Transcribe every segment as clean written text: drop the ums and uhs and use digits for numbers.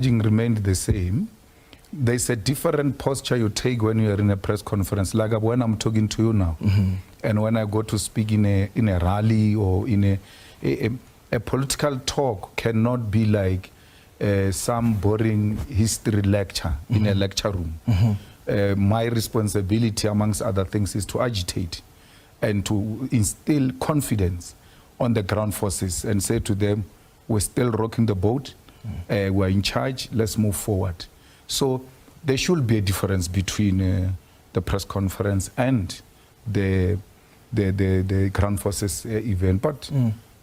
remained the same. There's a different posture you take when you are in a press conference, like when I'm talking to you now, and when I go to speak in a rally or in a political talk cannot be like some boring history lecture in a lecture room. My responsibility, amongst other things, is to agitate and to instill confidence on the ground forces and say to them, we're still rocking the boat, we're in charge, let's move forward. So there should be a difference between the press conference and the ground forces event. But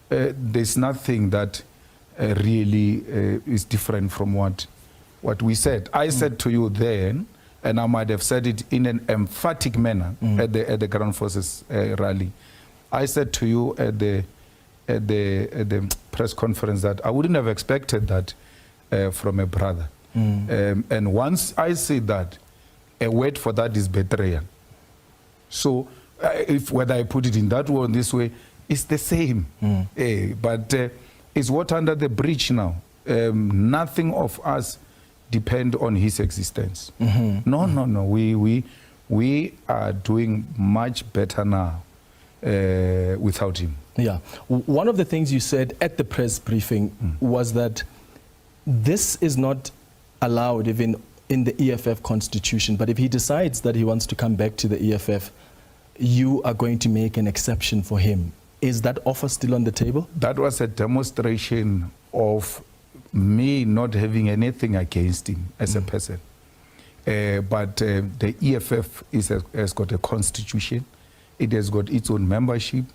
there's nothing that really is different from what we said. I said to you then, and I might have said it in an emphatic manner at the ground forces rally. I said to you at the press conference that I wouldn't have expected that from a brother. And once I say that, a word for that is betrayal. So if whether I put it in that way or this way, it's the same. But it's water under the bridge now. Nothing of us depend on his existence. No. We are doing much better now without him. Yeah. One of the things you said at the press briefing was that this is not allowed even in the EFF constitution, but if he decides that he wants to come back to the EFF, you are going to make an exception for him. Is that offer still on the table? That was a demonstration of me not having anything against him as a person. But the EFF has got a constitution. It has got its own membership.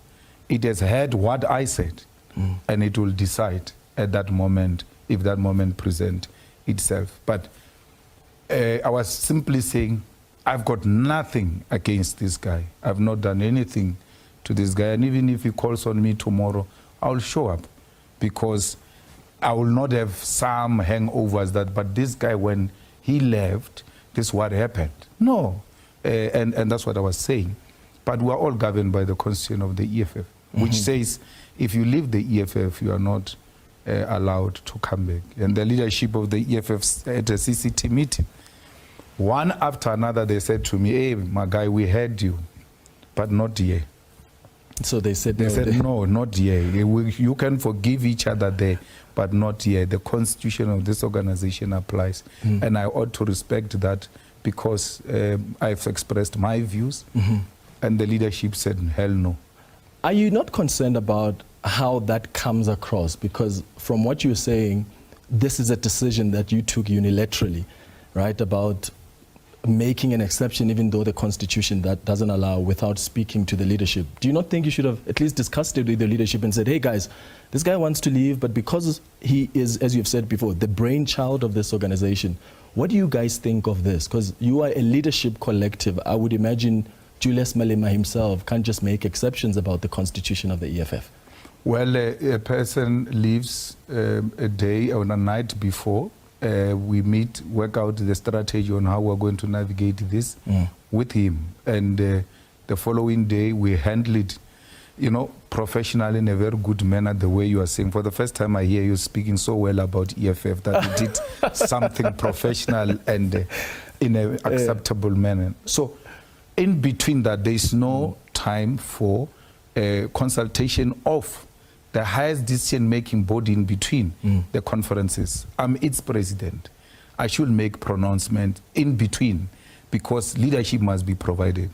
It has heard what I said, and it will decide at that moment if that moment presents itself. But I was simply saying, I've got nothing against this guy. I've not done anything to this guy. And even if he calls on me tomorrow, I'll show up, because I will not have some hangovers that, but this guy, when he left, this is what happened. No. And that's what I was saying. But we are all governed by the constitution of the EFF, which says if you leave the EFF, you are not allowed to come back. And the leadership of the EFF at a CCT meeting, one after another, they said to me, hey, my guy, we heard you, but not here. So they said no, not here. You can forgive each other there, but not here. The constitution of this organization applies. And I ought to respect that, because I've expressed my views, and the leadership said, hell no. Are you not concerned about how that comes across? Because from what you're saying, this is a decision that you took unilaterally, right, about making an exception even though the constitution that doesn't allow, without speaking to the leadership. Do you not think you should have at least discussed it with the leadership and said, hey guys, this guy wants to leave, but because he is, as you've said before, the brainchild of this organization, what do you guys think of this? Because you are a leadership collective. I would imagine Julius Malema himself can't just make exceptions about the constitution of the EFF. Well, a person leaves a day or a night before. We meet, work out the strategy on how we're going to navigate this with him. And the following day, we handle it, professionally in a very good manner, the way you are saying. For the first time, I hear you speaking so well about EFF that you did something professional and in an acceptable manner. So in between that, there is no time for consultation of the highest decision-making body in between the conferences. I'm its president. I should make pronouncement in between, because leadership must be provided.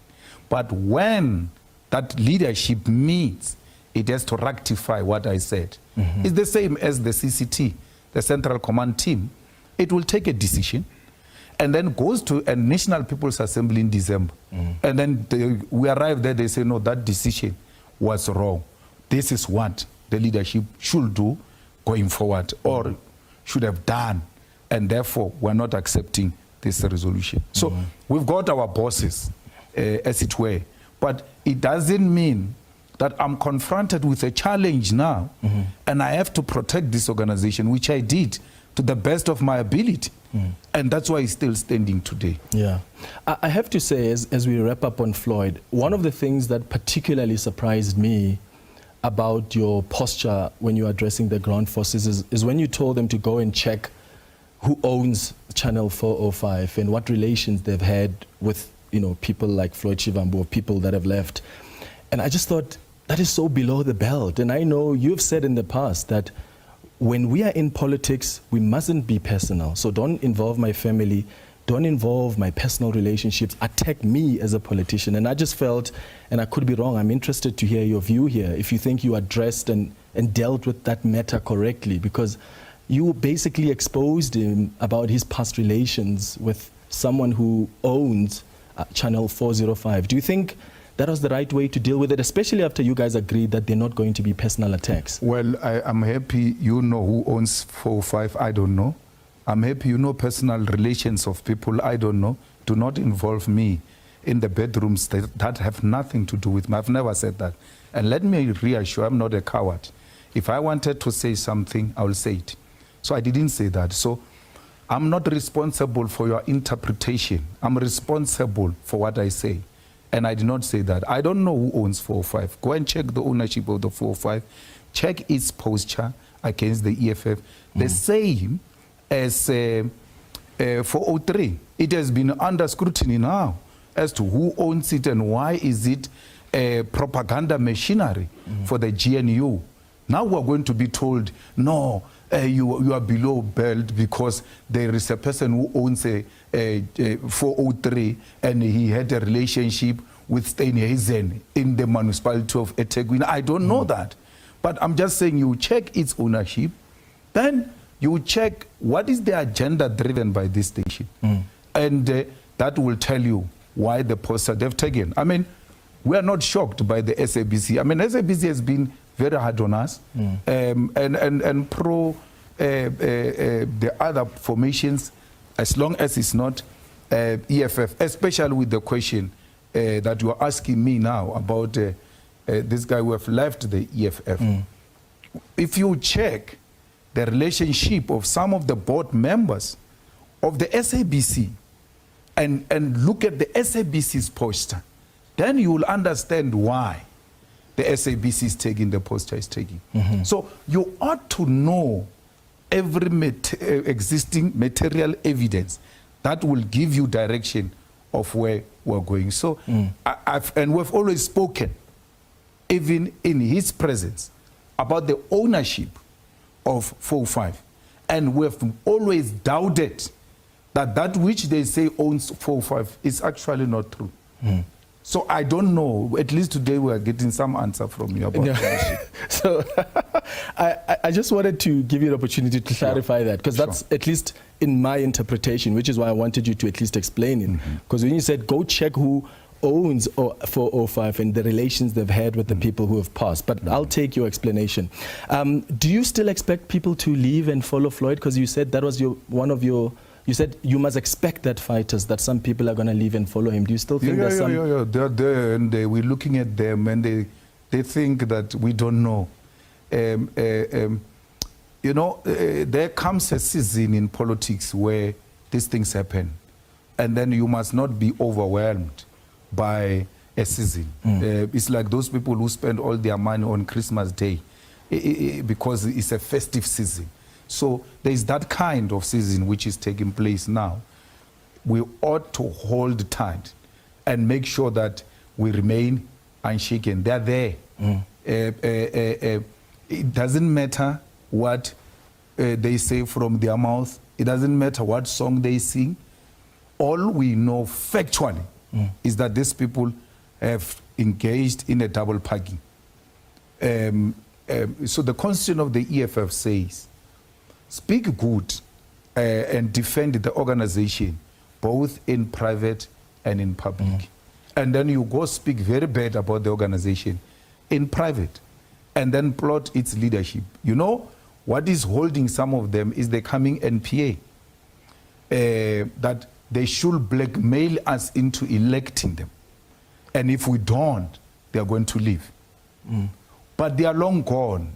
But when that leadership meets, it has to rectify what I said. It's the same as the CCT, the Central Command Team. It will take a decision and then goes to a National People's Assembly in December. And then we arrive there, they say, no, that decision was wrong. This is what the leadership should do going forward, or should have done, and therefore we're not accepting this resolution. So we've got our bosses, as it were, but it doesn't mean that I'm confronted with a challenge now, and I have to protect this organization, which I did to the best of my ability. And that's why it's still standing today. Yeah. I have to say, as we wrap up on Floyd, one of the things that particularly surprised me about your posture when you're addressing the ground forces is when you told them to go and check who owns Channel 405 and what relations they've had with, people like Floyd Shivambu or people that have left. And I just thought, that is so below the belt. And I know you've said in the past that when we are in politics, we mustn't be personal. So don't involve my family, don't involve my personal relationships, attack me as a politician. And I just felt, and I could be wrong, I'm interested to hear your view here, if you think you addressed and dealt with that matter correctly, because you basically exposed him about his past relations with someone who owns Channel 405. Do you think that was the right way to deal with it, especially after you guys agreed that they're not going to be personal attacks? Well, I'm happy you know who owns 405. I don't know. I'm happy you know personal relations of people. I don't know. Do not involve me in the bedrooms that have nothing to do with me. I've never said that. And let me reassure, I'm not a coward. If I wanted to say something, I will say it. So I didn't say that. So I'm not responsible for your interpretation. I'm responsible for what I say. And I did not say that. I don't know who owns 405. Go and check the ownership of the 405. Check its posture against the EFF. The same as 403. It has been under scrutiny now as to who owns it and why is it a propaganda machinery for the GNU. Now we're going to be told, no, you are below belt because there is a person who owns a 403 and he had a relationship with Steinhazen in the municipality of eThekwini. I don't know that. But I'm just saying you check its ownership, then you check what is the agenda driven by this station. And that will tell you why the posture they've taken. I mean, we are not shocked by the SABC. I mean, SABC has been very hard on us and pro the other formations, as long as it's not EFF, especially with the question that you are asking me now about this guy who have left the EFF. If you check the relationship of some of the board members of the SABC and look at the SABC's posture, then you will understand why the SABC is taking the posture it's taking. So you ought to know every existing material evidence that will give you direction of where we're going. So, and we've always spoken, even in his presence, about the ownership of 405. And we've always doubted that that which they say owns 405 is actually not true. So I don't know. At least today we are getting some answer from you about ownership. So I just wanted to give you an opportunity to clarify that, because that's at least in my interpretation, which is why I wanted you to at least explain it. Because when you said go check who owns 405 and the relations they've had with the people who have passed, but I'll take your explanation. Do you still expect people to leave and follow Floyd? Because you said that was you said you must expect that fighters, that some people are going to leave and follow him. Do you still think there's some... Yeah, they're there and we're looking at them and they think that we don't know. You know, there comes a season in politics where these things happen. And then you must not be overwhelmed by a season. It's like those people who spend all their money on Christmas Day because it's a festive season. So there's that kind of season which is taking place now. We ought to hold tight and make sure that we remain unshaken. They're there. It doesn't matter what they say from their mouth. It doesn't matter what song they sing. All we know factually is that these people have engaged in a double parking. So the constitution of the EFF says, speak good and defend the organization, both in private and in public. And then you go speak very bad about the organization in private and then plot its leadership. You know, what is holding some of them is the coming NPA, that they should blackmail us into electing them. And if we don't, they are going to leave. But they are long gone.